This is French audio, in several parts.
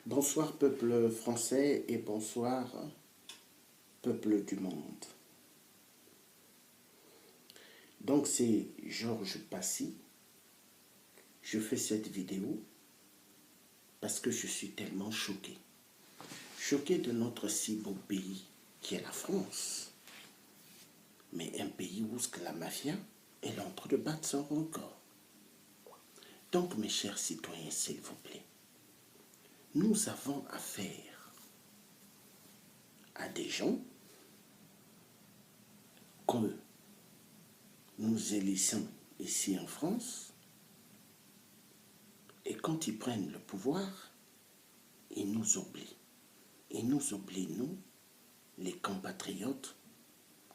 Bonsoir peuple français et bonsoir peuple du monde. Donc c'est Georges Passy. Je fais cette vidéo parce que je suis tellement choqué. Choqué de notre si beau pays qui est la France. Mais un pays où la mafia est en train de battre son record. Donc mes chers citoyens, s'il vous plaît, nous avons affaire à des gens que nous élissons ici en France, et quand ils prennent le pouvoir, ils nous oublient. Ils nous oublient, nous, les compatriotes,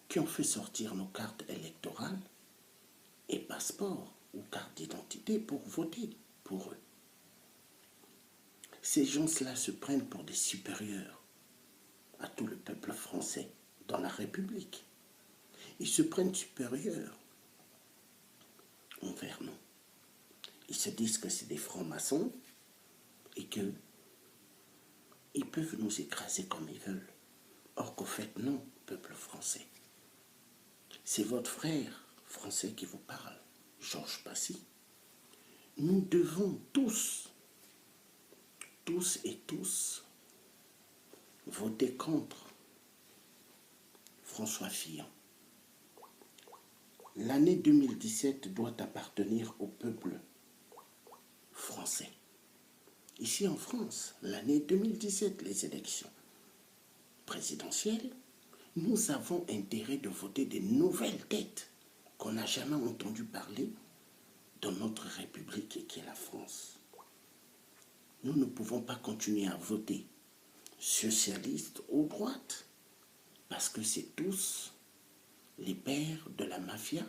qui ont fait sortir nos cartes électorales et passeports ou cartes d'identité pour voter pour eux. Ces gens-là se prennent pour des supérieurs à tout le peuple français dans la République. Ils se prennent supérieurs envers nous. Ils se disent que c'est des francs-maçons et qu'ils peuvent nous écraser comme ils veulent. Or qu'au fait, non, peuple français. C'est votre frère français qui vous parle, Georges Passy. Nous devons tous et tous, voter contre François Fillon. L'année 2017 doit appartenir au peuple français. Ici en France, l'année 2017, les élections présidentielles, nous avons intérêt de voter des nouvelles têtes qu'on n'a jamais entendu parler dans notre République qui est la France. Nous ne pouvons pas continuer à voter socialistes ou droite parce que c'est tous les pères de la mafia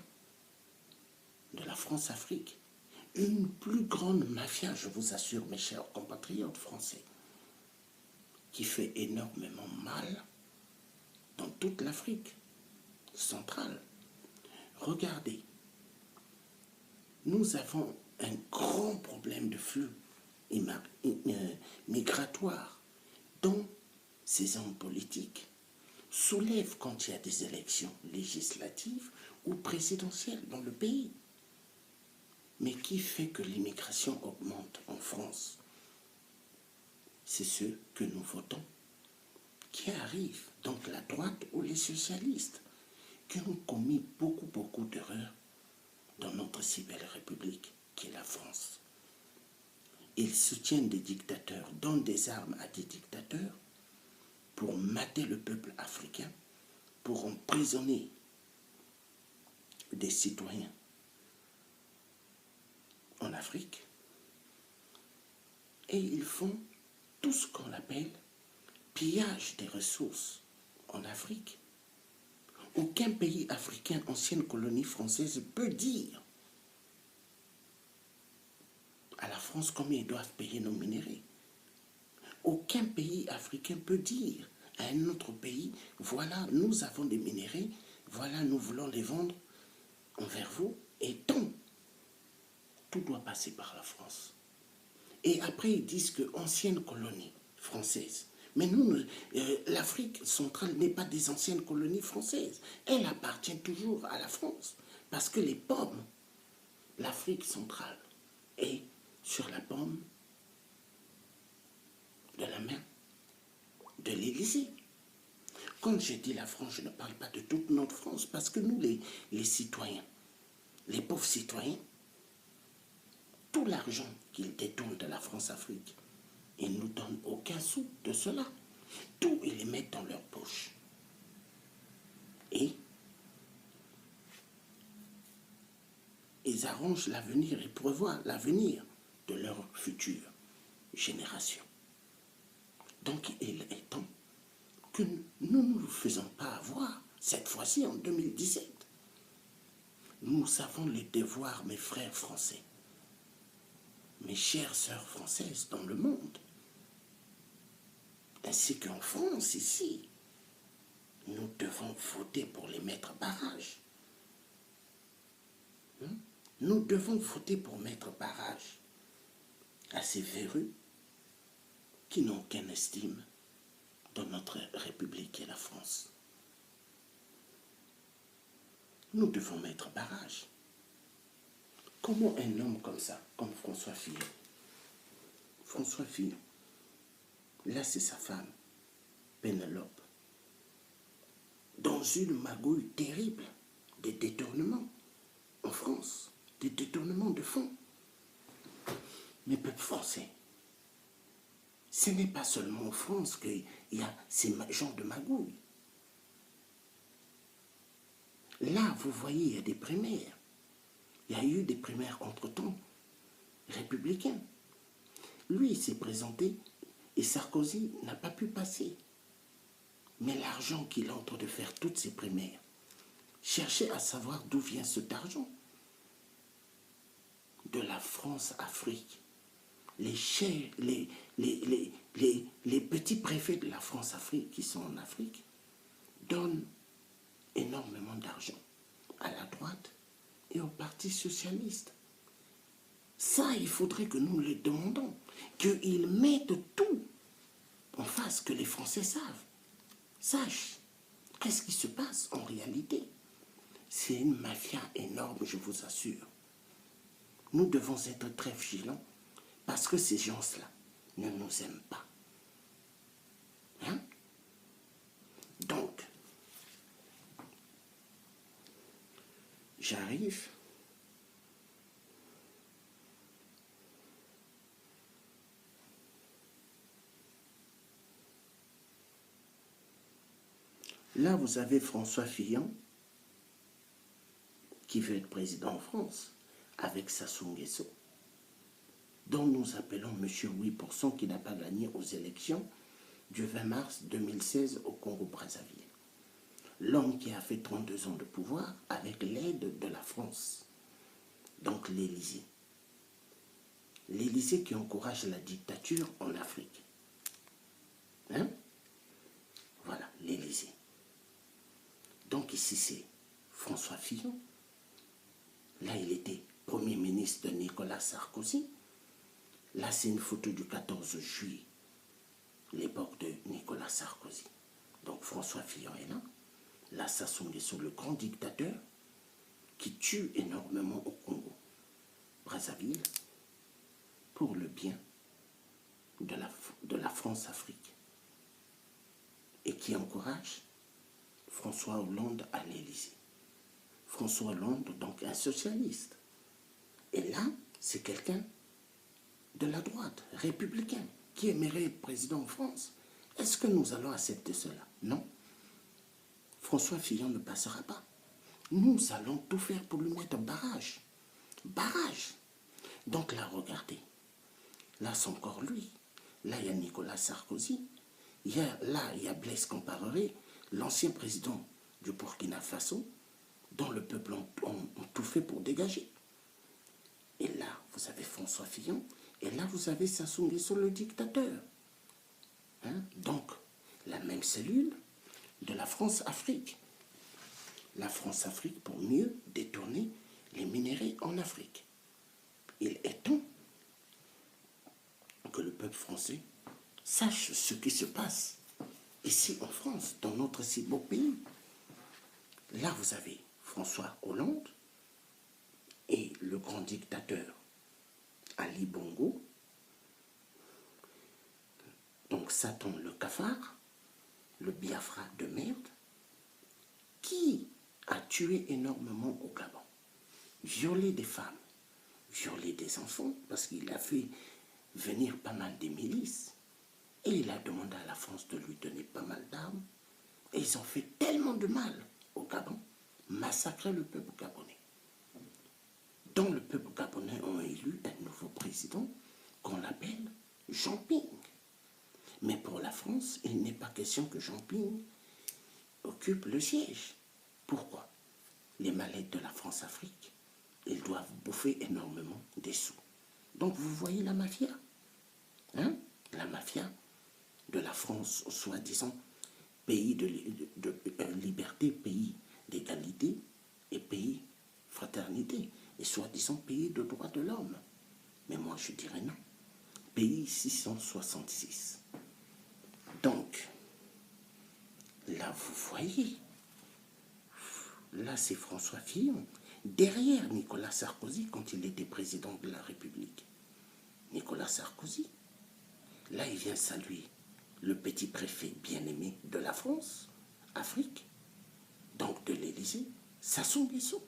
de la France-Afrique. Une plus grande mafia, je vous assure, mes chers compatriotes français, qui fait énormément mal dans toute l'Afrique centrale. Regardez, nous avons un grand problème de flux migratoire dont ces hommes politiques soulèvent quand il y a des élections législatives ou présidentielles dans le pays. Mais qui fait que l'immigration augmente en France? C'est ceux que nous votons qui arrivent, donc la droite ou les socialistes, qui ont commis beaucoup d'erreurs dans notre si belle République qui est la France. Ils soutiennent des dictateurs, donnent des armes à des dictateurs pour mater le peuple africain, pour emprisonner des citoyens en Afrique. Et ils font tout ce qu'on appelle pillage des ressources en Afrique. Aucun pays africain, ancienne colonie française, peut dire à la France combien ils doivent payer nos minéraux. Aucun pays africain peut dire à un autre pays, voilà, nous avons des minéraux, voilà, nous voulons les vendre envers vous, et tant. Tout doit passer par la France. Et après, ils disent que ancienne colonie française. Mais nous, l'Afrique centrale n'est pas des anciennes colonies françaises. Elle appartient toujours à la France. Parce que les pommes, l'Afrique centrale est sur la pomme de la main de l'Élysée. Quand je dis la France, je ne parle pas de toute notre France, parce que nous, les citoyens, les pauvres citoyens, tout l'argent qu'ils détournent de la France-Afrique, ils ne nous donnent aucun sou de cela. Tout, ils les mettent dans leur poche. Et ils arrangent l'avenir, ils prévoient l'avenir de leurs futures générations. Donc, il est temps que nous ne nous faisons pas avoir, cette fois-ci en 2017. Nous avons le devoir, mes frères français, mes chères sœurs françaises dans le monde, ainsi qu'en France, ici, nous devons voter pour les mettre barrage. Nous devons voter pour mettre barrage à ces verrues qui n'ont aucune estime dans notre République et la France. Nous devons mettre barrage. Comment un homme comme ça, comme François Fillon, là c'est sa femme, Pénélope, dans une magouille terrible, des détournements en France, des détournements de fonds. Mais peuple français, ce n'est pas seulement en France qu'il y a ces genres de magouilles. Là, vous voyez, il y a des primaires. Il y a eu des primaires entre-temps républicains. Lui, il s'est présenté et Sarkozy n'a pas pu passer. Mais l'argent qu'il entre de faire toutes ces primaires, cherchez à savoir d'où vient cet argent. De la France-Afrique. Les petits préfets de la France-Afrique qui sont en Afrique donnent énormément d'argent à la droite et au Parti socialiste. Ça, il faudrait que nous les demandons, qu'ils mettent tout en face, que les Français sachent qu'est-ce qui se passe en réalité. C'est une mafia énorme, je vous assure. Nous devons être très vigilants parce que ces gens-là ne nous aiment pas. Hein? Donc, j'arrive. Là, vous avez François Fillon qui veut être président en France avec Sassou Nguesso, dont nous appelons Monsieur 8% qui n'a pas gagné aux élections du 20 mars 2016 au Congo-Brazzaville. L'homme qui a fait 32 ans de pouvoir avec l'aide de la France. Donc l'Élysée. L'Élysée qui encourage la dictature en Afrique. Hein? Voilà, l'Élysée. Donc ici c'est François Fillon. Là il était Premier ministre de Nicolas Sarkozy. Là c'est une photo du 14 juillet, l'époque de Nicolas Sarkozy. Donc François Fillon est là. Là Sassou Nguesso, le grand dictateur qui tue énormément au Congo Brazzaville pour le bien de la France-Afrique et qui encourage François Hollande à l'Élysée. François Hollande, donc un socialiste. Et là, c'est quelqu'un de la droite, républicain, qui aimerait être président en France. Est-ce que nous allons accepter cela? Non. François Fillon ne passera pas. Nous allons tout faire pour lui mettre barrage. Barrage. Donc là, regardez. Là, c'est encore lui. Là, il y a Nicolas Sarkozy. Là, il y a Blaise Compaoré, l'ancien président du Burkina Faso, dont le peuple a tout fait pour dégager. Et là, vous avez François Fillon. Et là, vous avez Sassou Nguesso, le dictateur. Hein? Donc, la même cellule de la France-Afrique. La France-Afrique pour mieux détourner les minéraux en Afrique. Il est temps que le peuple français sache ce qui se passe ici en France, dans notre si beau pays. Là, vous avez François Hollande et le grand dictateur Ali Bongo, donc Satan le cafard, le Biafra de merde, qui a tué énormément au Gabon, violé des femmes, violé des enfants, parce qu'il a fait venir pas mal des milices, et il a demandé à la France de lui donner pas mal d'armes, et ils ont fait tellement de mal au Gabon, massacré le peuple gabonais. Dont le peuple gabonais a élu un nouveau président qu'on appelle Jean Ping. Mais pour la France, il n'est pas question que Jean Ping occupe le siège. Pourquoi? Les mallettes de la France-Afrique, ils doivent bouffer énormément des sous. Donc vous voyez la mafia, hein? La mafia de la France, soi-disant pays de liberté, pays d'égalité et pays fraternité, et soi-disant pays de droits de l'homme. Mais moi je dirais non. Pays 666. Donc, là, vous voyez, là, c'est François Fillon, derrière Nicolas Sarkozy, quand il était président de la République. Nicolas Sarkozy, là, il vient saluer le petit préfet bien-aimé de la France, Afrique, donc de l'Élysée, Sassou Nguesso,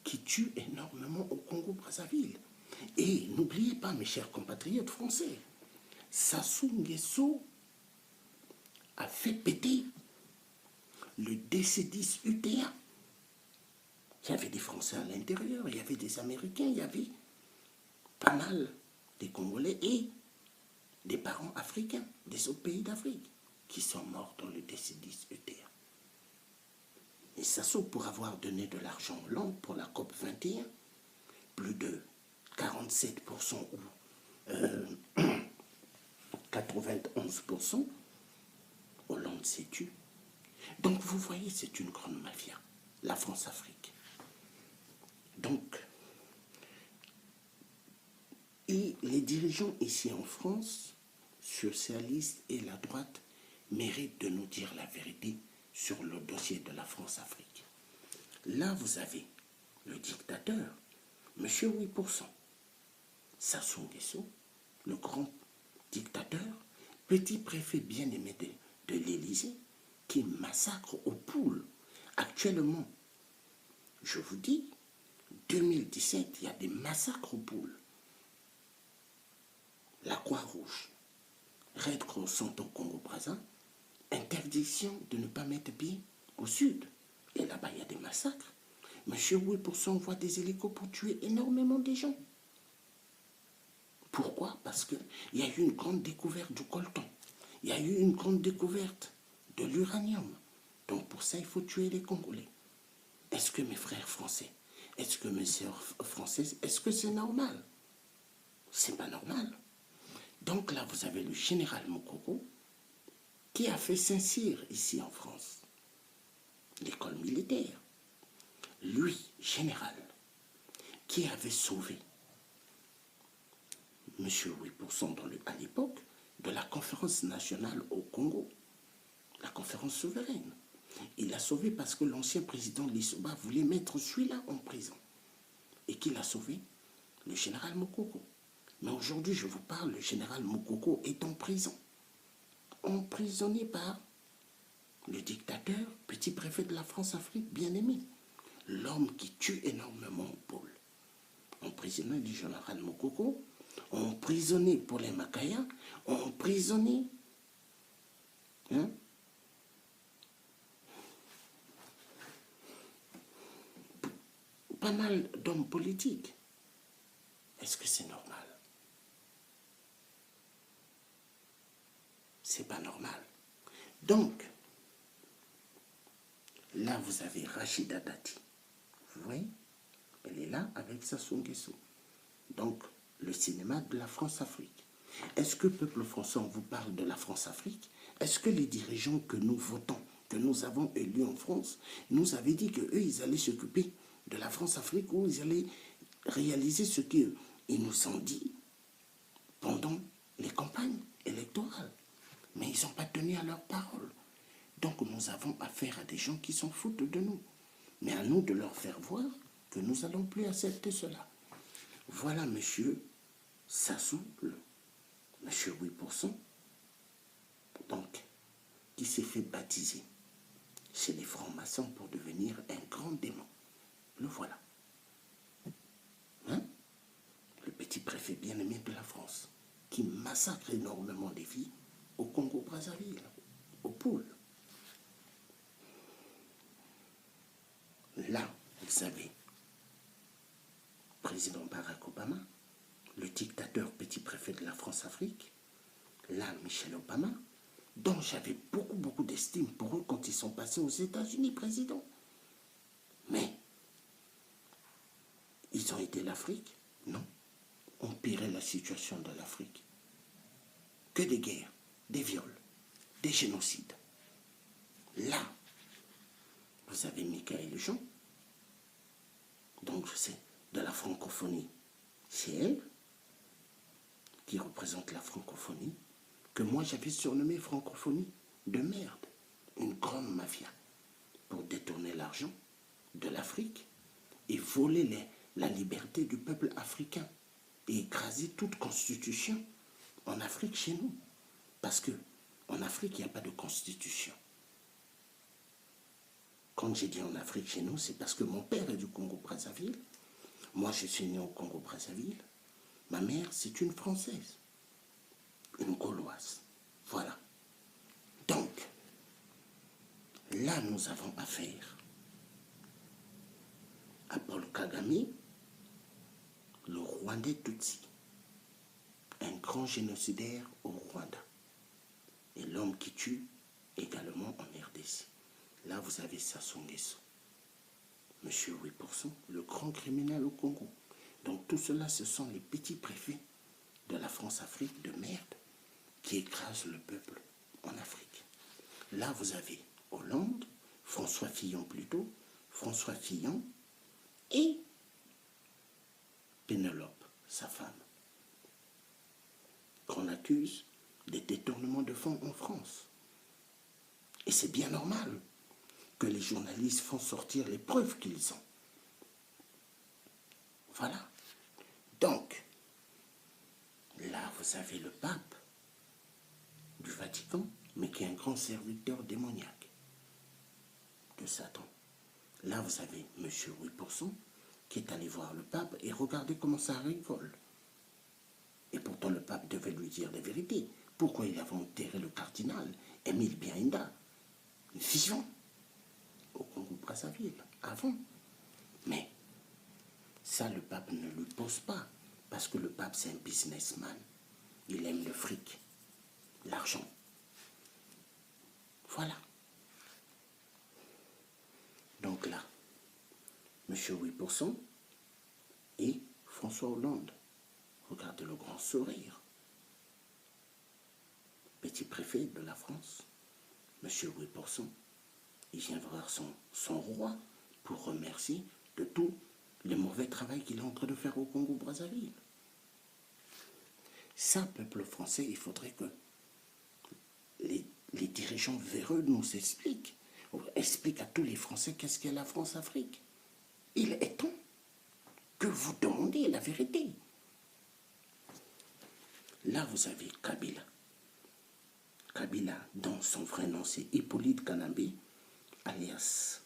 qui tue énormément au Congo-Brazzaville. Et n'oubliez pas, mes chers compatriotes français, Sassou Nguesso a fait péter le DC-10 UTA. Il y avait des Français à l'intérieur, il y avait des Américains, il y avait pas mal des Congolais et des parents africains, des autres pays d'Afrique, qui sont morts dans le DC-10 UTA. Et Sassou, pour avoir donné de l'argent aux Hollande pour la COP 21, plus de 47% ou 91%, Hollande s'est tué. Donc vous voyez, c'est une grande mafia, la France-Afrique. Donc, et les dirigeants ici en France, socialistes et la droite, méritent de nous dire la vérité sur le dossier de la France-Afrique. Là, vous avez le dictateur, M. 8%, Sassou Nguesso, le grand dictateur, petit préfet bien-aimé de l'Élysée, qui massacre aux poules. Actuellement, je vous dis, 2017, il y a des massacres aux poules. La Croix-Rouge, Red Cross sont au Congo-Brazza, interdiction de ne pas mettre pied au sud. Et là-bas, il y a des massacres. Monsieur 8% envoie des hélicos pour tuer énormément de gens. Pourquoi? Parce qu'il y a eu une grande découverte du coltan. Il y a eu une grande découverte de l'uranium. Donc pour ça, il faut tuer les Congolais. Est-ce que mes frères français, est-ce que mes sœurs françaises, est-ce que c'est normal? C'est pas normal. Donc là, vous avez le général Mokoko qui a fait Saint-Cyr ici en France, l'école militaire. Lui, général, qui avait sauvé M. 8% à l'époque de la conférence nationale au Congo, la conférence souveraine. Il l'a sauvé parce que l'ancien président Lissouba voulait mettre celui-là en prison. Et qui l'a sauvé? Le général Mokoko. Mais aujourd'hui, je vous parle, le général Mokoko est en prison. Emprisonné par le dictateur, petit préfet de la France-Afrique, bien-aimé. L'homme qui tue énormément aux poules. Emprisonné du général Mokoko, emprisonné pour les Makaya, emprisonné pas mal d'hommes politiques. Est-ce que c'est normal? C'est pas normal. Donc, là, vous avez Rachida Dati. Vous voyez? Elle est là avec Sassou Nguesso. Donc, le cinéma de la France-Afrique. Est-ce que, peuple français, on vous parle de la France-Afrique? Est-ce que les dirigeants que nous votons, que nous avons élus en France, nous avaient dit qu'eux, ils allaient s'occuper de la France-Afrique ou ils allaient réaliser ce qu'ils nous ont dit pendant les campagnes électorales? Mais ils n'ont pas tenu à leur parole. Donc nous avons affaire à des gens qui s'en foutent de nous. Mais à nous de leur faire voir que nous n'allons plus accepter cela. Voilà monsieur Sassou, monsieur 8%, donc, qui s'est fait baptiser chez les francs-maçons pour devenir un grand démon. Le voilà. Hein? Le petit préfet bien-aimé de la France, qui massacre énormément des vies au Congo-Brazzaville, aux poules. Là, vous savez, président Barack Obama, le dictateur petit préfet de la France-Afrique, là, Michel Obama, dont j'avais beaucoup d'estime pour eux quand ils sont passés aux États-Unis président. Mais, ils ont aidé l'Afrique? Non. Empirer la situation de l'Afrique. Que des guerres, des viols, des génocides. Là, vous avez Michaël Jean, donc c'est de la francophonie. C'est elle qui représente la francophonie que moi j'avais surnommé francophonie de merde, une grande mafia, pour détourner l'argent de l'Afrique et voler la liberté du peuple africain et écraser toute constitution en Afrique chez nous. Parce que en Afrique, il n'y a pas de constitution. Quand j'ai dit en Afrique chez nous, c'est parce que mon père est du Congo-Brazzaville. Moi, je suis né au Congo-Brazzaville. Ma mère, c'est une Française, une Gauloise. Voilà. Donc, là, nous avons affaire à Paul Kagame, le Rwandais Tutsi, un grand génocidaire au Rwanda, et l'homme qui tue également en RDC. Là, vous avez Sassou Nguesso, Monsieur 8%, le grand criminel au Congo. Donc tout cela, ce sont les petits préfets de la France-Afrique de merde qui écrasent le peuple en Afrique. Là, vous avez Hollande, François Fillon plutôt, François Fillon et Pénélope, sa femme, qu'on accuse des détournements de fonds en France. Et c'est bien normal que les journalistes font sortir les preuves qu'ils ont. Voilà. Donc, là, vous avez le pape du Vatican, mais qui est un grand serviteur démoniaque de Satan. Là, vous avez M. 8% qui est allé voir le pape et regardez comment ça rigole. Et pourtant, le pape devait lui dire la vérité. Pourquoi il avait enterré le cardinal Émile Biaïnda, vivant, au Congo-Brazzaville, avant. Mais ça, le pape ne lui pose pas, parce que le pape, c'est un businessman. Il aime le fric, l'argent. Voilà. Donc là, M. 8% et François Hollande. Regardez le grand sourire. Petit préfet de la France, M. 8%, il vient voir son roi pour remercier de tout le mauvais travail qu'il est en train de faire au Congo-Brazzaville. Ça, peuple français, il faudrait que les dirigeants véreux nous expliquent à tous les Français qu'est-ce qu'est la France-Afrique. Il est temps que vous demandiez la vérité. Là, vous avez Kabila. Kabila, dont son vrai nom c'est Hippolyte Kanambe, alias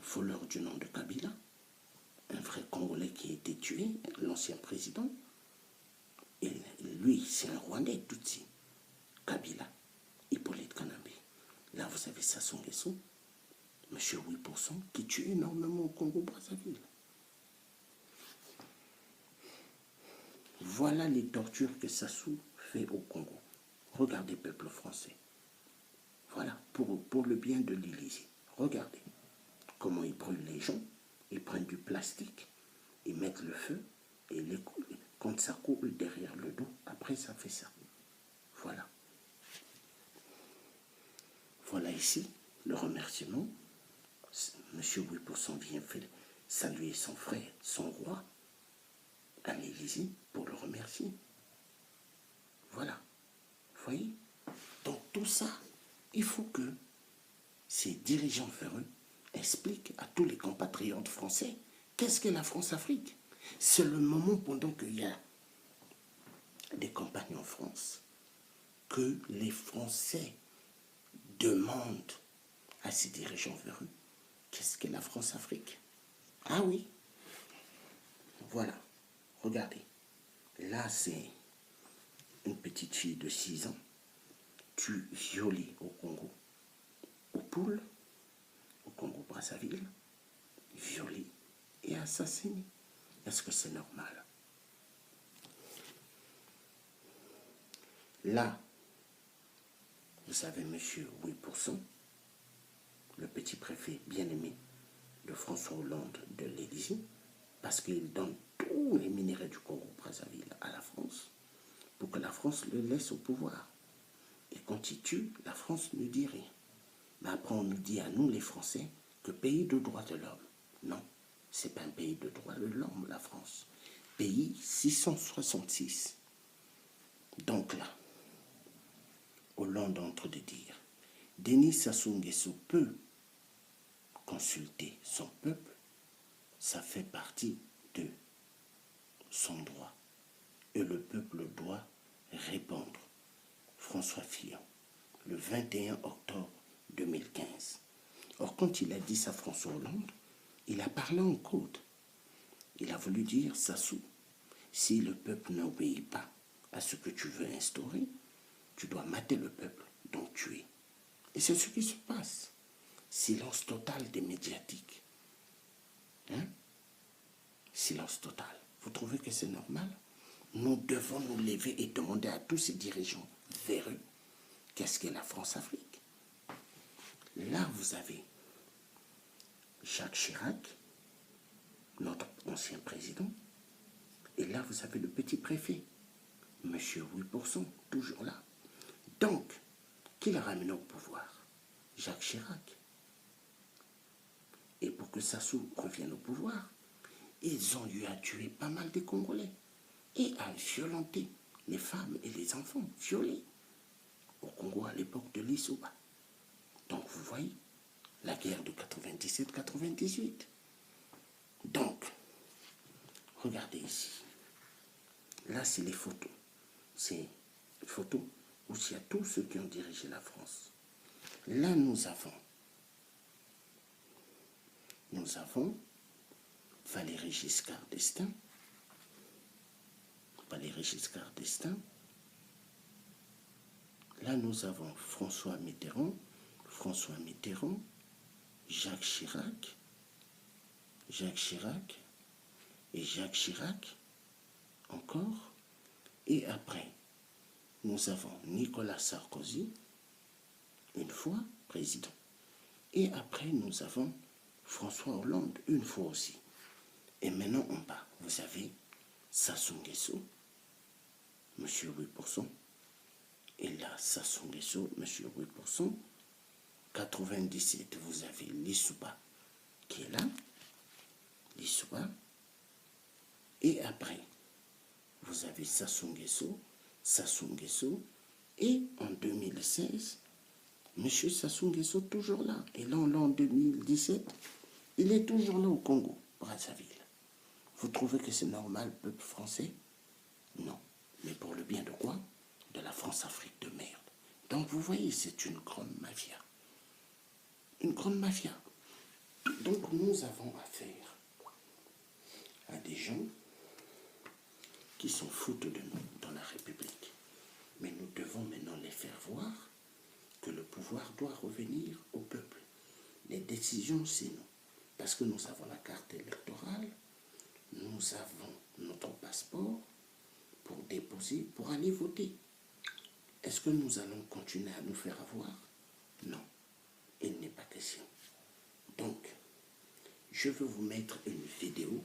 voleur du nom de Kabila, un vrai Congolais qui a été tué, l'ancien président. Et lui, c'est un Rwandais Tutsi. Kabila, Hippolyte Kanambe. Là, vous avez Sassou Nguesso, M. 8%, qui tue énormément au Congo-Brazzaville. Voilà les tortures que Sassou fait au Congo. Regardez, peuple français. Voilà, pour le bien de l'Élysée. Regardez comment ils brûlent les gens, ils prennent du plastique, ils mettent le feu, et quand ça coule derrière le dos, après ça fait ça. Voilà. Voilà ici le remerciement. Monsieur 8% vient saluer son frère, son roi, à l'Élysée pour le remercier. Voilà. Vous voyez? Donc tout ça, il faut que ces dirigeants véreux expliquent à tous les compatriotes français qu'est-ce que la France-Afrique. C'est le moment pendant qu'il y a des campagnes en France que les Français demandent à ces dirigeants véreux qu'est-ce que la France-Afrique. Ah oui, voilà, regardez. Là, c'est une petite fille de 6 ans, tue violée au Congo, aux poules, au Congo-Brazzaville, violée et assassinée. Est-ce que c'est normal? Là, vous savez, monsieur 8%, le petit préfet bien-aimé de François Hollande de l'Élysée, parce qu'il donne tous les minéraux du Congo-Brazzaville à la France, pour que la France le laisse au pouvoir. Et quand il tue, la France ne dit rien. Mais après, on nous dit à nous, les Français, que pays de droit de l'homme. Non, c'est pas un pays de droit de l'homme, la France. Pays 666. Donc là, Hollande entre de dire, Denis Sassou Nguesso peut consulter son peuple, ça fait partie de son droit. Et le peuple doit répondre. François Fillon, le 21 octobre 2015. Or, quand il a dit ça à François Hollande, il a parlé en code. Il a voulu dire, Sassou, si le peuple n'obéit pas à ce que tu veux instaurer, tu dois mater le peuple, donc tuer. Et c'est ce qui se passe. Silence total des médiatiques. Hein? Silence total. Vous trouvez que c'est normal? Nous devons nous lever et demander à tous ces dirigeants véreux, qu'est-ce qu'est la France-Afrique? Là, vous avez Jacques Chirac, notre ancien président, et là, vous avez le petit préfet, Monsieur 8%, toujours là. Donc, qui l'a ramené au pouvoir? Jacques Chirac. Et pour que Sassou revienne au pouvoir, ils ont eu à tuer pas mal de Congolais et à violenter les femmes et les enfants, violés au Congo à l'époque de l'Issouba. Donc vous voyez, la guerre de 97-98. Donc, regardez ici. Là, c'est les photos. C'est les photos où il y a tous ceux qui ont dirigé la France. Là, nous avons Valéry Giscard d'Estaing. Valéry Giscard d'Estaing. Là, nous avons François Mitterrand, Jacques Chirac, et Jacques Chirac encore. Et après, nous avons Nicolas Sarkozy, une fois président. Et après, nous avons François Hollande, une fois aussi. Et maintenant, en bas, vous avez Sassou Nguesso, Monsieur 8%. Et là, Sassou Nguesso, Monsieur 8%. 97, vous avez l'Issouba qui est là. L'Issouba. Et après, vous avez Sassou Nguesso. Et en 2016, M. Sassou Nguesso toujours là. Et là, en 2017, il est toujours là au Congo, Brazzaville. Vous trouvez que c'est normal, peuple français? Non. Mais pour le bien de quoi? De la France-Afrique de merde. Donc vous voyez, c'est une grande mafia. Une grande mafia. Donc nous avons affaire à des gens qui s'en foutent de nous dans la République. Mais nous devons maintenant les faire voir que le pouvoir doit revenir au peuple. Les décisions, c'est nous. Parce que nous avons la carte électorale, nous avons notre passeport pour déposer, pour aller voter. Est-ce que nous allons continuer à nous faire avoir? Non, il n'est pas question. Donc, je veux vous mettre une vidéo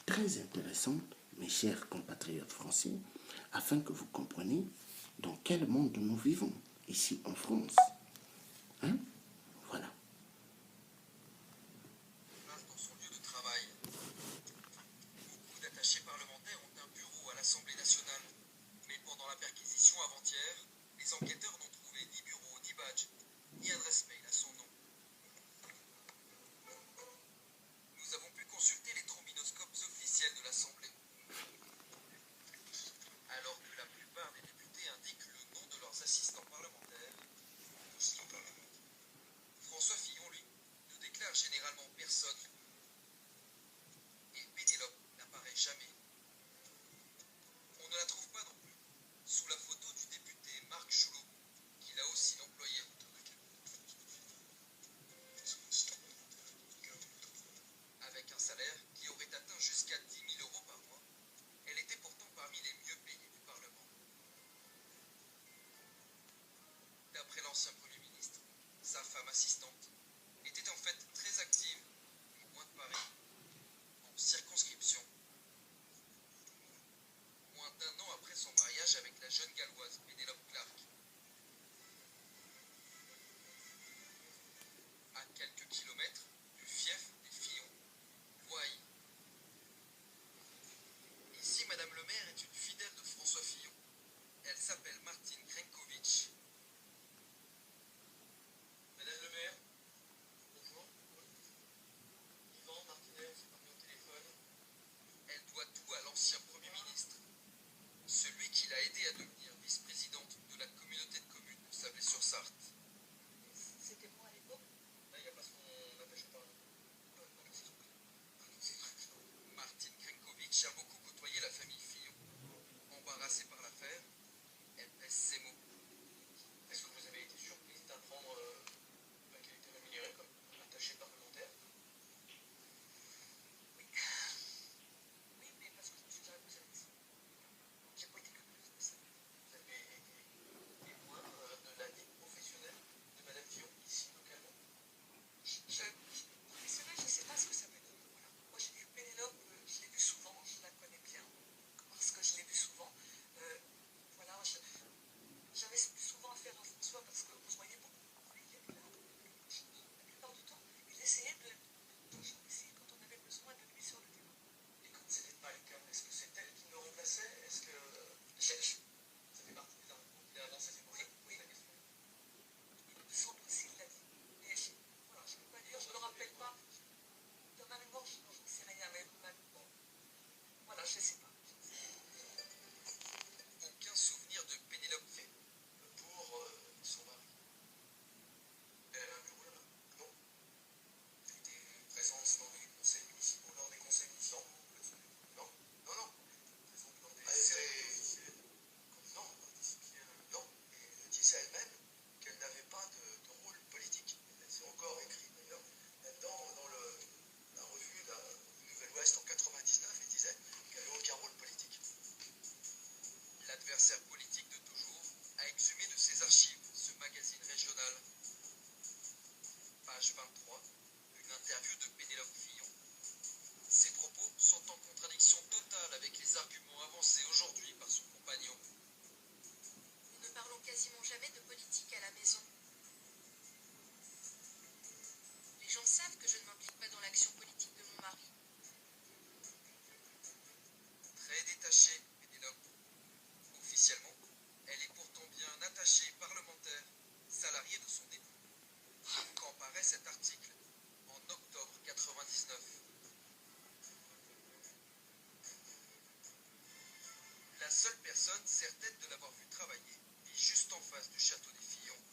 très intéressante, mes chers compatriotes français, afin que vous compreniez dans quel monde nous vivons, ici en France. Hein? Voilà. Dans son lieu de travail. Beaucoup d'attachés parlementaires ont un bureau à l'Assemblée nationale. Mais pendant la perquisition avant-hier, les enquêteurs n'ont trouvé ni bureau, ni badge, ni adresse mail à son nom. Nous avons pu consulter les trombinoscopes officiels de l'Assemblée. Alors que la plupart des députés indiquent le nom de leurs assistants parlementaires, François Fillon, lui, ne déclare généralement personne. Et Pénélope n'apparaît jamais. On ne la trouve pas non plus sous la photo du député Marc Joulot, qu'il a aussi employé. Avec un salaire qui aurait atteint jusqu'à 10 000 euros par mois, elle était pourtant parmi les mieux payés du Parlement. D'après l'ancien Premier ministre, sa femme assistante était en fait très active, loin de Paris, en circonscription. Moins d'un an après son mariage avec la jeune galloise Pénélope Clark. À quelques kilomètres du fief des Fillon, Loailles. Ici, Madame le maire est une fidèle de François Fillon. Elle quasiment jamais de politique à la maison. Les gens savent que je ne m'implique pas dans l'action politique de mon mari. Très détachée, Pénélope. Officiellement, elle est pourtant bien attachée parlementaire, salariée de son époux. Quand paraît cet article, en octobre 99. La seule personne certaine de l'avoir vu travailler vit juste en face du château des Fillons,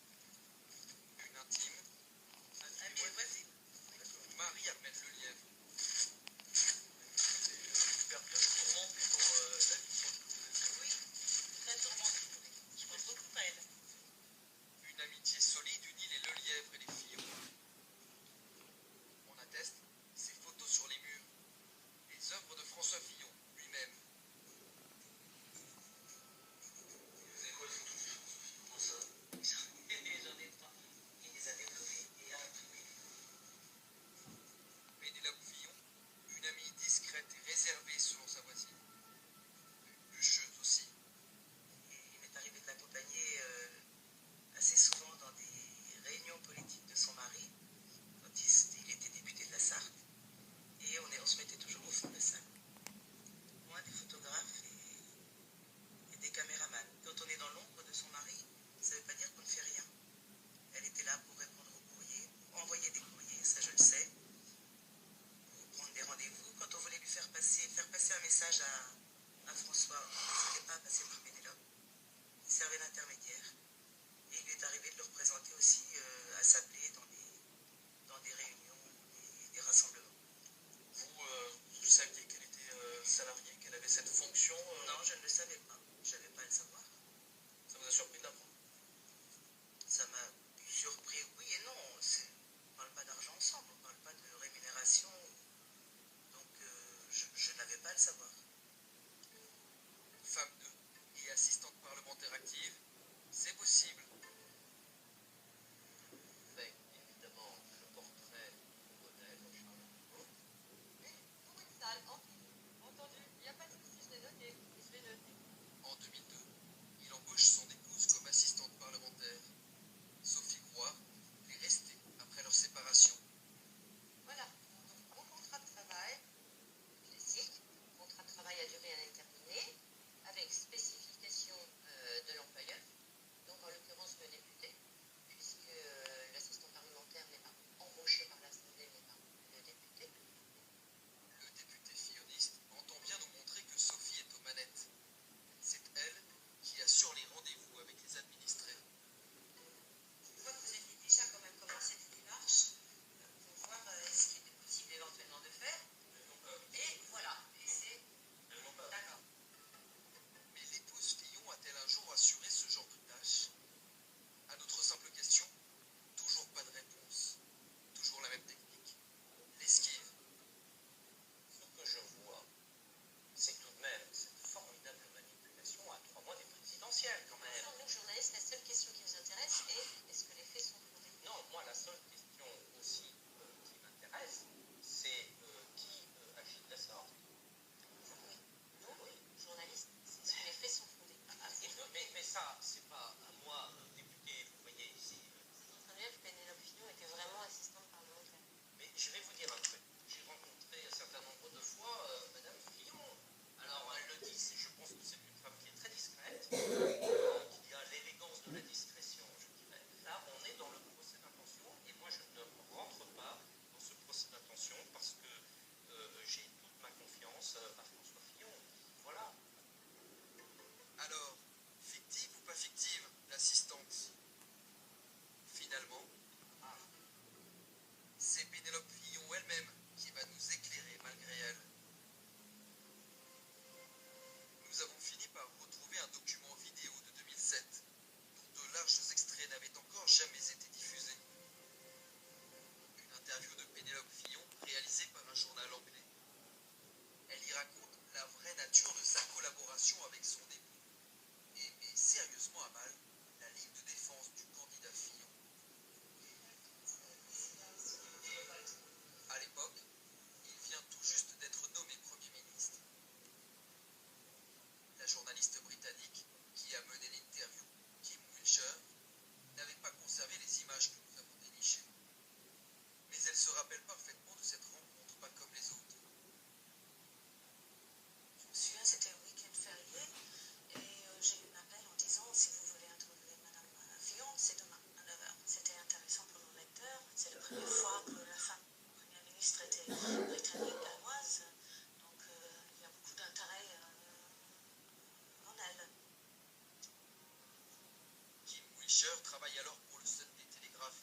Fischer travaille alors pour le Sunday Telegraph.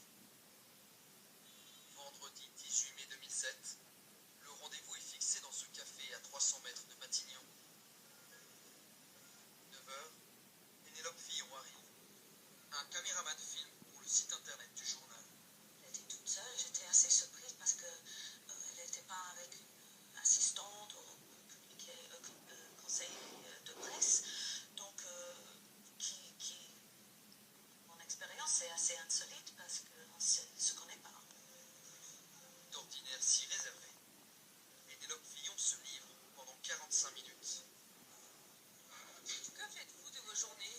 Vendredi 18 mai 2007, le rendez-vous est fixé dans ce café à 300 mètres de Matignon. 9h, Pénélope Fillon arrive. Un caméraman filme pour le site internet du journal. Elle était toute seule, j'étais assez surprise parce que elle n'était pas avec une assistante ou conseiller de presse. Donc, mon expérience c'est assez insolite parce qu'on ne se connaît pas. D'ordinaire si réservé, Pénélope Fillon se livre pendant 45 minutes. Que faites-vous de vos journées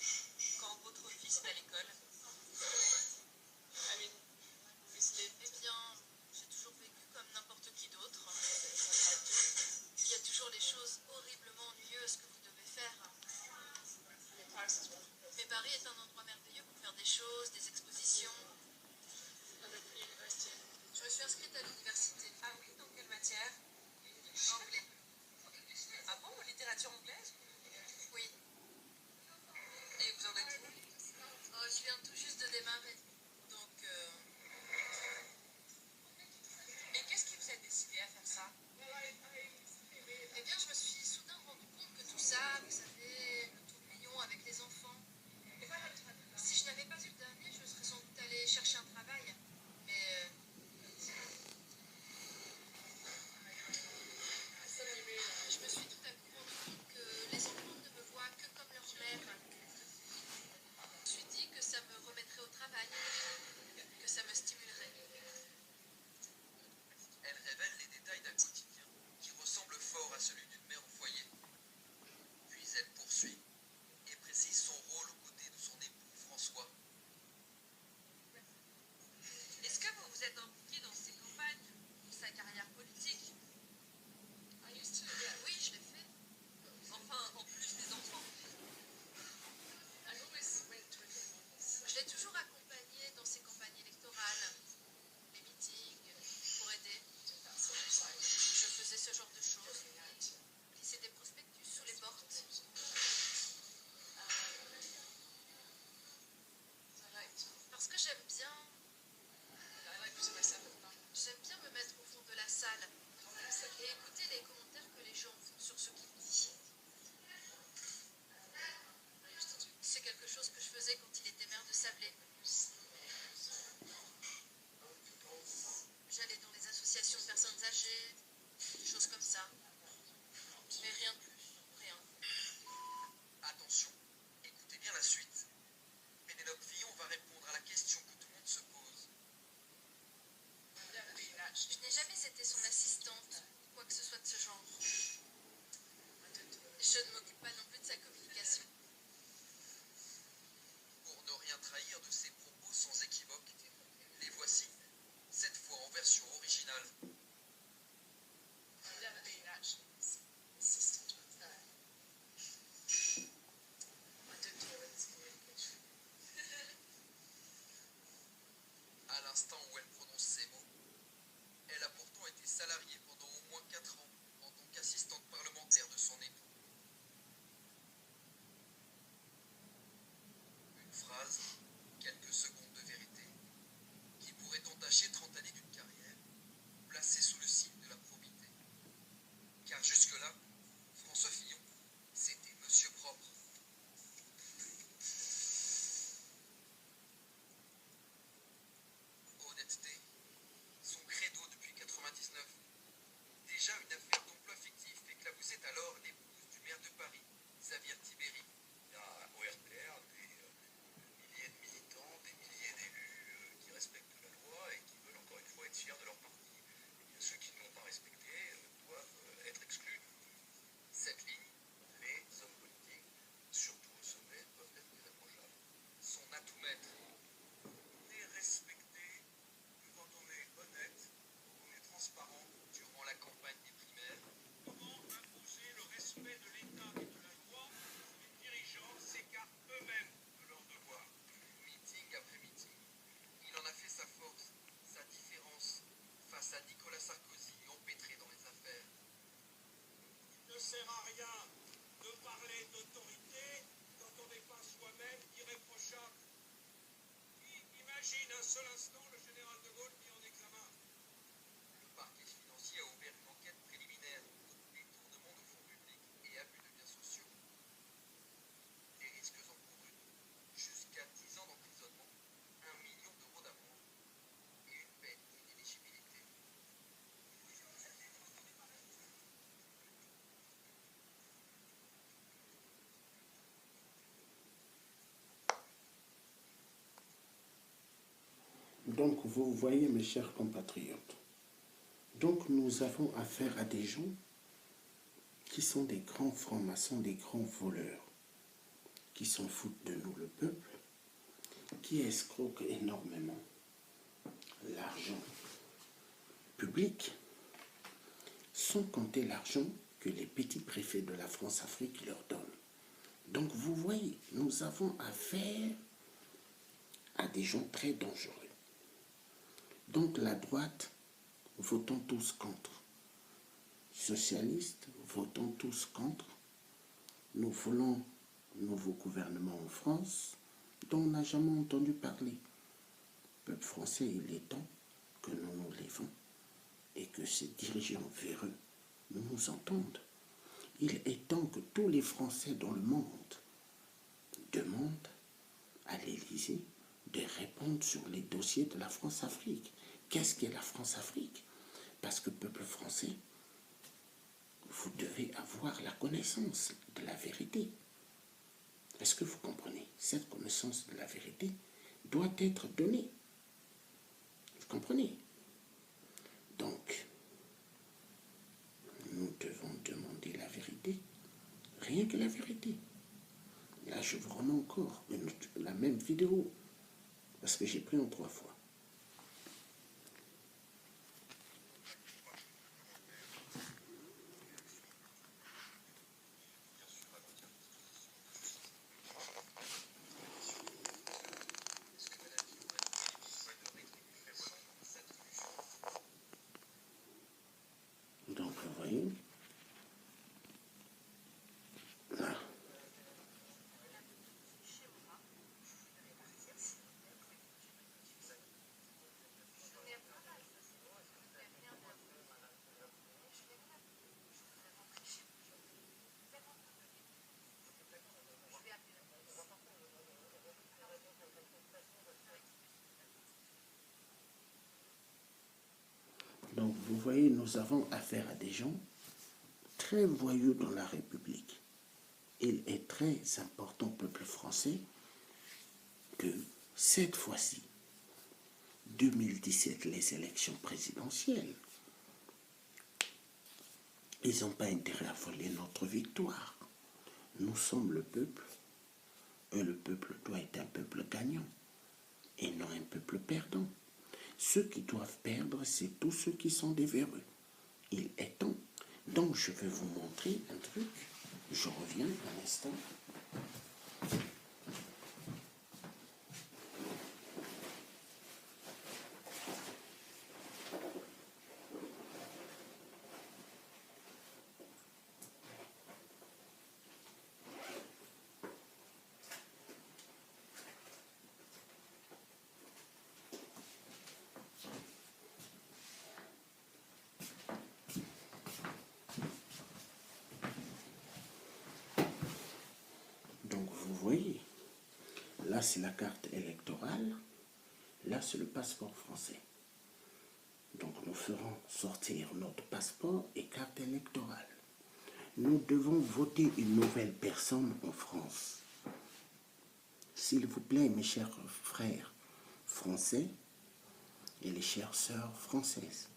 quand votre fils est à l'école? Eh bien, j'ai toujours vécu comme n'importe qui d'autre. Il y a toujours les choses horriblement ennuyeuses que vous devez faire. Mais Paris est un endroit merveilleux pour faire des choses, des expositions. Je me suis inscrite à l'université. Ah oui, dans quelle matière? Anglais. Ah bon, littérature anglaise? Oui. Et vous en êtes où? Oh, je viens tout juste de démarrer. Donc, Et qu'est-ce qui vous a décidé à faire ça? eh bien, je me suis soudain rendu compte que tout ça, vous savez, le tourbillon avec les enfants. Si je n'avais pas eu le dernier, je serais sans doute allée chercher un travail. Mais je me suis tout à coup rendu compte que les enfants ne me voient que comme leur mère. Je me suis dit que ça me remettrait au travail, que ça me stimulerait. Elle révèle les détails d'un quotidien qui ressemble fort à celui d'une mère au foyer. Puis elle poursuit et précise son rôle aux côtés de son époux François. Est-ce que vous vous êtes impliqué dans ces campagnes pour sa carrière politique? Oui, je l'ai fait. Enfin, en plus des enfants. Je l'ai toujours accompagné dans ses campagnes électorales, les meetings, pour aider. Je faisais ce genre de choses. Glisser des prospectus sous les portes. Parce que j'aime bien me mettre au fond de la salle et écouter les commentaires que les gens font sur ce qu'il dit. C'est quelque chose que je faisais quand il était maire de Sablé. J'allais dans les associations de personnes âgées, des choses comme ça. Mais rien de plus, rien. Attention, écoutez bien la suite. Pénélope Fillon va répondre à la question que tout le monde se pose. Je n'ai jamais été son assistante, ou quoi que ce soit de ce genre. Je ne m'occupe pas non plus de sa communication. Pour ne rien trahir de ses propos sans équivoque, les voici, cette fois en version originale. À l'instant où elle prononce ces mots, elle a pourtant été salariée pendant au moins 4 ans en tant qu'assistante parlementaire de son époux. Une phrase, quelques secondes de vérité, qui pourrait entacher 30 années d'une carrière, placée sous le signe de la probité. Car jusque-là, François Fillon, c'était Monsieur Propre. Honnêteté, son credo depuis 99. Déjà une affaire d'emploi fictif éclaboussait alors l'épouse Donc, vous voyez, mes chers compatriotes, donc nous avons affaire à des gens qui sont des grands francs-maçons, des grands voleurs, qui s'en foutent de nous, le peuple, qui escroquent énormément l'argent public, sans compter l'argent que les petits préfets de la France-Afrique leur donnent. Donc vous voyez, nous avons affaire à des gens très dangereux. Donc la droite, votons tous contre. Socialistes, votons tous contre. Nous voulons un nouveau gouvernement en France dont on n'a jamais entendu parler. Peuple français, il est temps que nous nous lèvons et que ces dirigeants véreux nous entendent. Il est temps que tous les Français dans le monde demandent à l'Élysée de répondre sur les dossiers de la France-Afrique. Qu'est-ce qu'est la France-Afrique? Parce que peuple français, vous devez avoir la connaissance de la vérité. Est-ce que vous comprenez? Cette connaissance de la vérité doit être donnée. Vous comprenez? Donc, nous devons demander la vérité, rien que la vérité. Là, je vous remets encore la même vidéo, parce que j'ai pris en 3 fois. Donc, vous voyez, là, donc vous voyez, nous avons affaire à des gens très voyous dans la République. Il est très important, peuple français, que cette fois-ci, 2017, les élections présidentielles, ils n'ont pas intérêt à voler notre victoire. Nous sommes le peuple, et le peuple doit être un peuple gagnant, et non un peuple perdant. Ceux qui doivent perdre, c'est tous ceux qui sont des véreux. Il est temps. Donc, je vais vous montrer un truc. Je reviens un instant. Donc, vous voyez, là, c'est la carte électorale. Là, c'est le passeport français. Donc, nous ferons sortir notre passeport et carte électorale. Nous devons voter une nouvelle personne en France. S'il vous plaît, mes chers frères français et les chères sœurs françaises,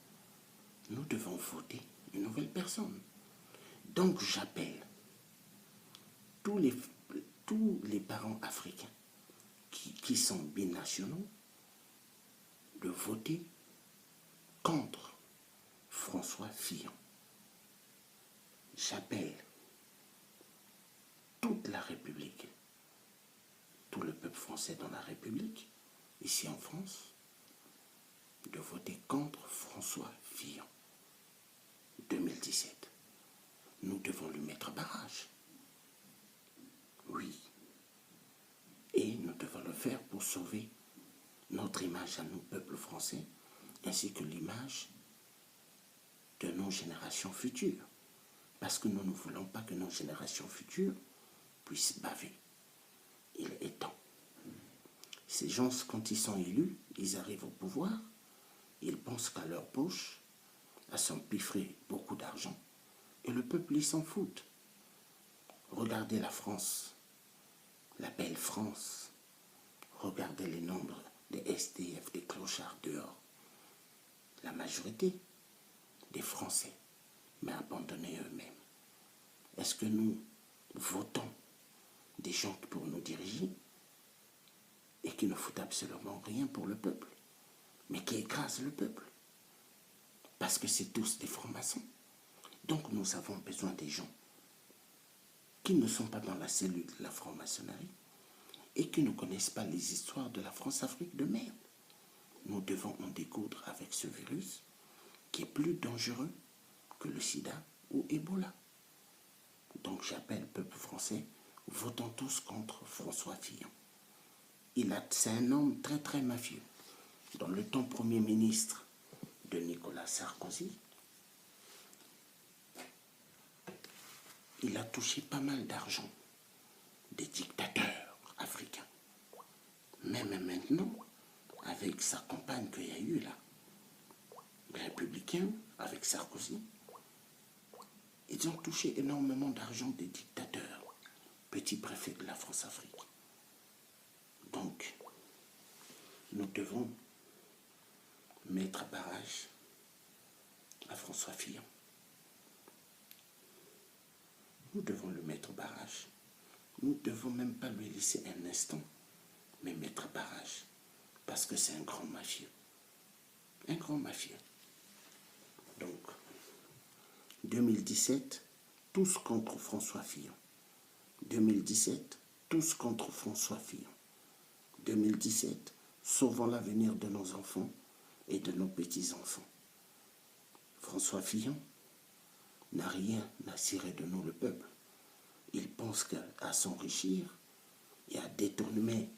nous devons voter une nouvelle personne. Donc, j'appelle tous les parents africains qui sont binationaux de voter contre François Fillon. J'appelle toute la République, tout le peuple français dans la République, ici en France, de voter contre François Fillon. 2017. Nous devons lui mettre barrage. Oui. Et nous devons le faire pour sauver notre image à nous, peuple français, ainsi que l'image de nos générations futures. Parce que nous ne voulons pas que nos générations futures puissent baver. Il est temps. Ces gens, quand ils sont élus, ils arrivent au pouvoir, ils pensent qu'à leur poche, à s'empiffrer beaucoup d'argent. Et le peuple, il s'en fout. Regardez la France, la belle France. Regardez les nombres des des SDF, des clochards dehors. La majorité des Français, mais abandonnés eux-mêmes. Est-ce que nous votons des gens pour nous diriger et qui ne foutent absolument rien pour le peuple, mais qui écrasent le peuple? Parce que c'est tous des francs-maçons. Donc nous avons besoin des gens qui ne sont pas dans la cellule de la franc-maçonnerie et qui ne connaissent pas les histoires de la France-Afrique de merde. Nous devons en découdre avec ce virus qui est plus dangereux que le sida ou Ebola. Donc j'appelle le peuple français, votons tous contre François Fillon. C'est un homme très très mafieux. Dans le temps Premier ministre de Nicolas Sarkozy, il a touché pas mal d'argent des dictateurs africains. Même maintenant, avec sa campagne qu'il y a eu là, les républicains, avec Sarkozy, ils ont touché énormément d'argent des dictateurs, petits préfets de la France-Afrique. Donc, nous devons mettre à barrage à François Fillon. Nous devons le mettre au barrage. Nous ne devons même pas lui laisser un instant, mais mettre à barrage. Parce que c'est un grand mafieux. Un grand mafieux. Donc, 2017, tous contre François Fillon. 2017, tous contre François Fillon. 2017, sauvons l'avenir de nos enfants et de nos petits-enfants. François Fillon n'a rien à cirer de nous, le peuple. Il pense qu'à s'enrichir et à détourner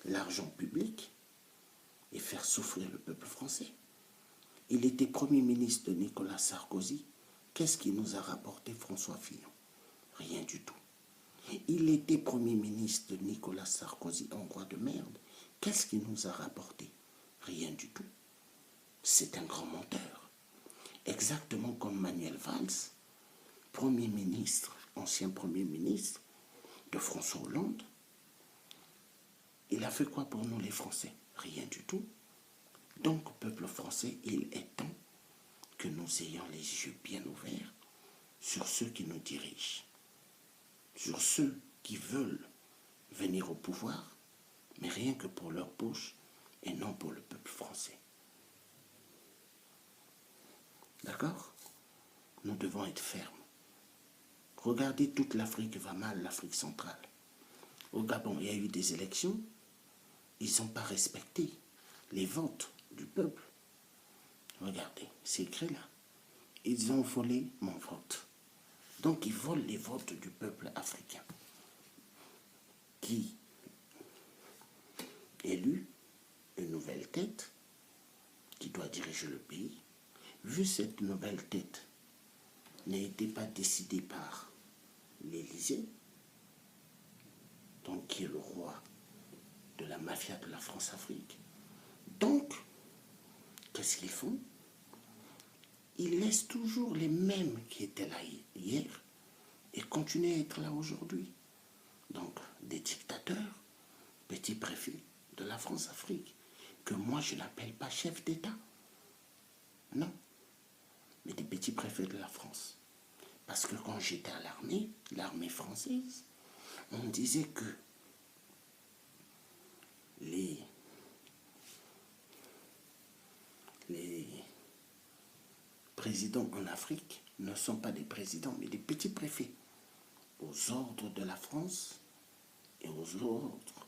l'argent public et faire souffrir le peuple français. Il était Premier ministre de Nicolas Sarkozy. Qu'est-ce qui nous a rapporté François Fillon? Rien du tout. Il était Premier ministre de Nicolas Sarkozy, hongrois de merde. Qu'est-ce qu'il nous a rapporté? Rien du tout. C'est un grand menteur. Exactement comme Manuel Valls, Premier ministre, ancien Premier ministre de François Hollande. Il a fait quoi pour nous les Français? Rien du tout. Donc, peuple français, il est temps que nous ayons les yeux bien ouverts sur ceux qui nous dirigent, sur ceux qui veulent venir au pouvoir, mais rien que pour leur poche et non pour le peuple français. D'accord? Nous devons être fermes. Regardez, toute l'Afrique va mal, l'Afrique centrale. Au Gabon, il y a eu des élections, ils n'ont pas respecté les votes du peuple. Regardez, c'est écrit là. Ils ont volé mon vote. Donc ils volent les votes du peuple africain qui élu une nouvelle tête qui doit diriger le pays. Vu cette nouvelle tête n'était pas décidée par l'Élysée, donc qui est le roi de la mafia de la France-Afrique. Donc, qu'est-ce qu'ils font? Ils laissent toujours les mêmes qui étaient là hier et continuent à être là aujourd'hui. Donc, des dictateurs, petits préfets de la France-Afrique, que moi je n'appelle pas chef d'État. Non, mais des petits préfets de la France. Parce que quand j'étais à l'armée française, on disait que les présidents en Afrique ne sont pas des présidents, mais des petits préfets, aux ordres de la France et aux ordres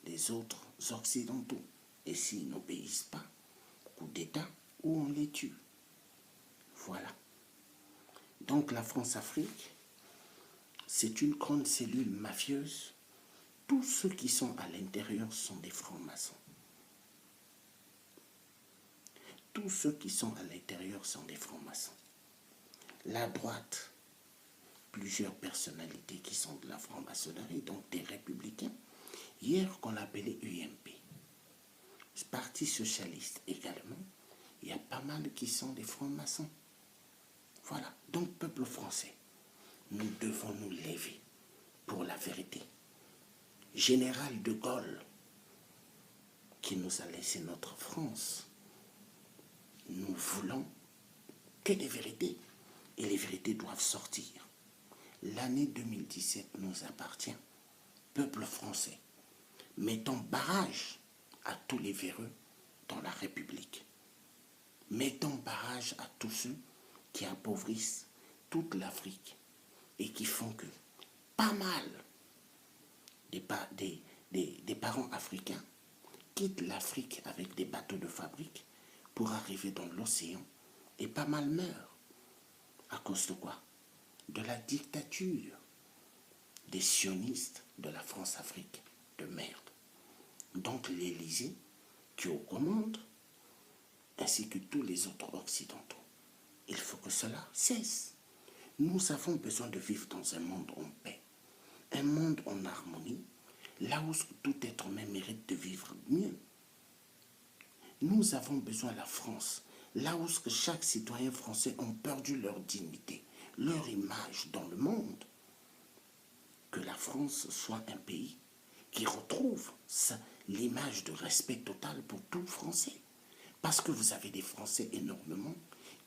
des autres occidentaux. Et s'ils n'obéissent pas, coup d'État, ou on les tue. Voilà. Donc la France-Afrique, c'est une grande cellule mafieuse. Tous ceux qui sont à l'intérieur sont des francs-maçons. Tous ceux qui sont à l'intérieur sont des francs-maçons. La droite, plusieurs personnalités qui sont de la franc-maçonnerie, donc des républicains, hier qu'on l'appelait UMP. Parti socialiste également, il y a pas mal qui sont des francs-maçons. Voilà, donc peuple français, nous devons nous lever pour la vérité. Général de Gaulle, qui nous a laissé notre France. Nous voulons que des vérités. Et les vérités doivent sortir. L'année 2017 nous appartient. Peuple français, mettons barrage à tous les véreux dans la République. Mettons barrage à tous ceux qui appauvrissent toute l'Afrique et qui font que pas mal des parents africains quittent l'Afrique avec des bateaux de fabrique pour arriver dans l'océan et pas mal meurent. À cause de quoi? De la dictature des sionistes de la France-Afrique de merde. Donc l'Élysée qui est aux commandes, ainsi que tous les autres occidentaux. Il faut que cela cesse. Nous avons besoin de vivre dans un monde en paix, un monde en harmonie, là où tout être humain mérite de vivre mieux. Nous avons besoin de la France, là où chaque citoyen français a perdu leur dignité, leur image dans le monde. Que la France soit un pays qui retrouve l'image de respect total pour tout Français. Parce que vous avez des Français énormément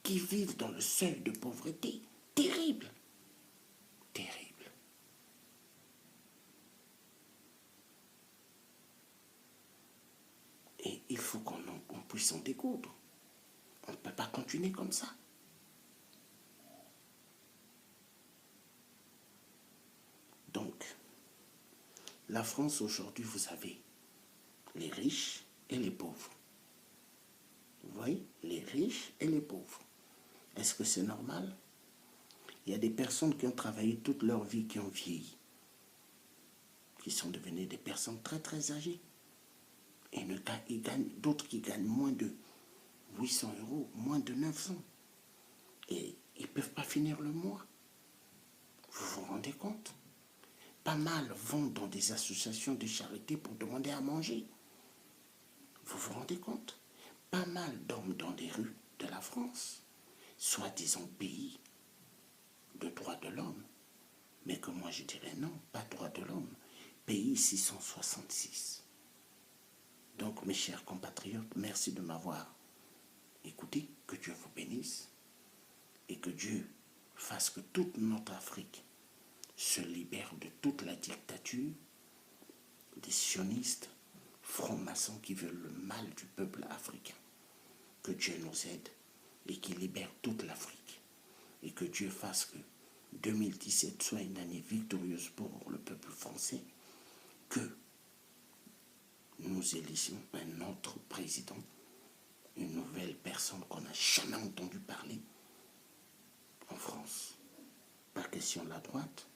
qui vivent dans le seuil de pauvreté. Terrible. Terrible. Et il faut qu'on puisse en découdre. On ne peut pas continuer comme ça. Donc, la France aujourd'hui, vous avez les riches et les pauvres. Vous voyez, les riches et les pauvres. Est-ce que c'est normal? Il y a des personnes qui ont travaillé toute leur vie, qui ont vieilli, qui sont devenues des personnes très très âgées. Et d'autres qui gagnent moins de 800 €, moins de 900. Et ils ne peuvent pas finir le mois. Vous vous rendez compte? Pas mal vont dans des associations de charité pour demander à manger. Vous vous rendez compte? Pas mal dorment dans les rues de la France, soi-disant pays de droits de l'homme. Mais que moi je dirais non, pas droits de l'homme, pays 666. Donc mes chers compatriotes, merci de m'avoir écouté, que Dieu vous bénisse et que Dieu fasse que toute notre Afrique se libère de toute la dictature des sionistes francs-maçons qui veulent le mal du peuple africain. Que Dieu nous aide et qu'il libère toute l'Afrique. Et que Dieu fasse que 2017 soit une année victorieuse pour le peuple français. Que nous élisions un autre président, une nouvelle personne qu'on n'a jamais entendu parler en France. Pas question de la droite,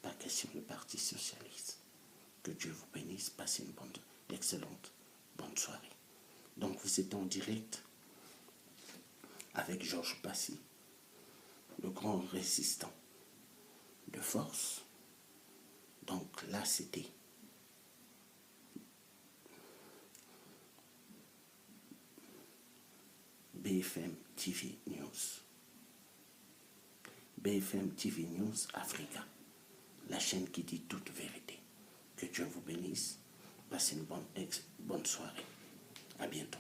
pas question du Parti socialiste. Que Dieu vous bénisse, passez une excellente bonne soirée. Donc vous êtes en direct avec Georges Passy, le grand résistant de force. Donc là c'était BFM TV News. BFM TV News Africa, la chaîne qui dit toute vérité. Que Dieu vous bénisse. Passez une bonne soirée. À bientôt.